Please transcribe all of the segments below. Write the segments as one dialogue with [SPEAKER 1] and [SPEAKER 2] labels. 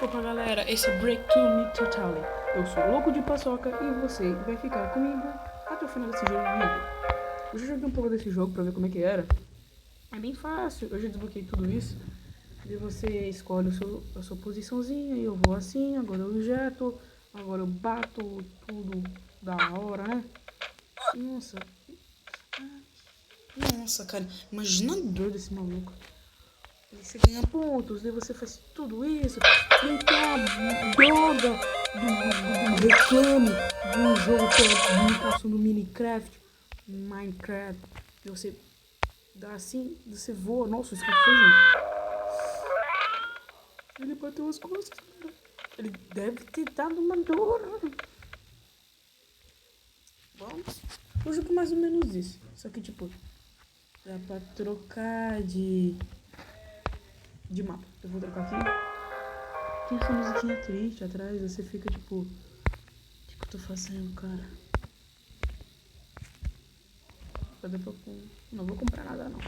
[SPEAKER 1] Opa galera, esse é Breakthrough Me Totally. Eu sou o louco de paçoca e você vai ficar comigo até o final desse jogo de vídeo. Eu já joguei um pouco desse jogo pra ver como é que era. É bem fácil, eu já desbloqueei tudo isso. E você escolhe a sua posiçãozinha e eu vou assim, agora eu injeto, agora eu bato tudo da hora, né? Nossa, nossa cara, imagina a dor desse maluco. Você ganha pontos, daí você faz tudo isso, daí tem a droga do reclame do jogo que é a imitação do Minecraft, e você dá assim, você voa, nossa, isso que foi junto. Ele bateu as costas, cara. Ele deve ter dado uma dor. Bom, o jogo é mais ou menos isso, só que tipo, dá pra trocar de mapa. Eu vou trocar aqui. Tem essa musiquinha triste atrás, você fica tipo, o que eu tô fazendo, cara? Não vou comprar nada não.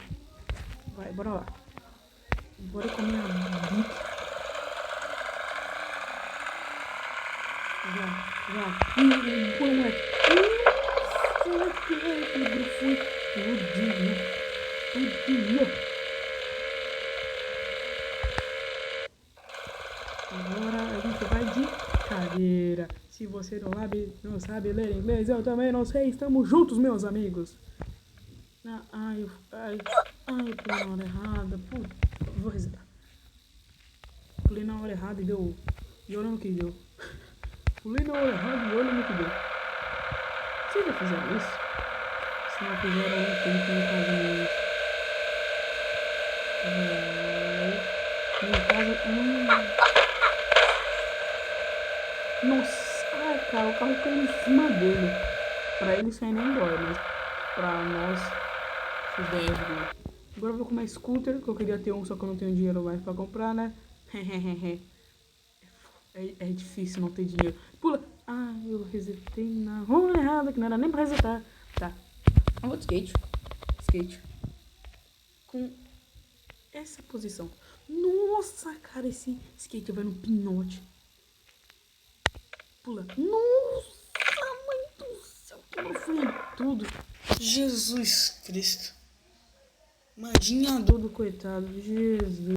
[SPEAKER 1] Vai, bora lá. Bora comer a bica. Já. Boa, moleque. Pedro foi tudinho. Agora a gente vai de cadeira. Se você não sabe ler inglês, eu também não sei. Estamos juntos, meus amigos. Ai, pulei na hora errada. Vou resetar. Pulei na hora errada e olha no que deu. Pulei na hora errada e olha no que deu. Vocês já fizeram isso? Se não fizeram, não tem que ir fazer isso. Minha casa. Nossa, ai, cara, o carro caiu em cima dele. Pra ele isso aí nem dói, mas pra nós, isso daí é. Agora eu vou comer scooter, que eu queria ter um, só que eu não tenho dinheiro mais pra comprar, né? É difícil não ter dinheiro. Pula! Ah, eu resetei na rua errada, que não era nem pra resetar. Tá. Eu vou de skate. Skate. Com essa posição. Nossa, cara, esse skate vai no pinote. Pula. Nossa, mãe do céu, quebrou foi tudo. Jesus Cristo. Madinha dor do coitado. Jesus.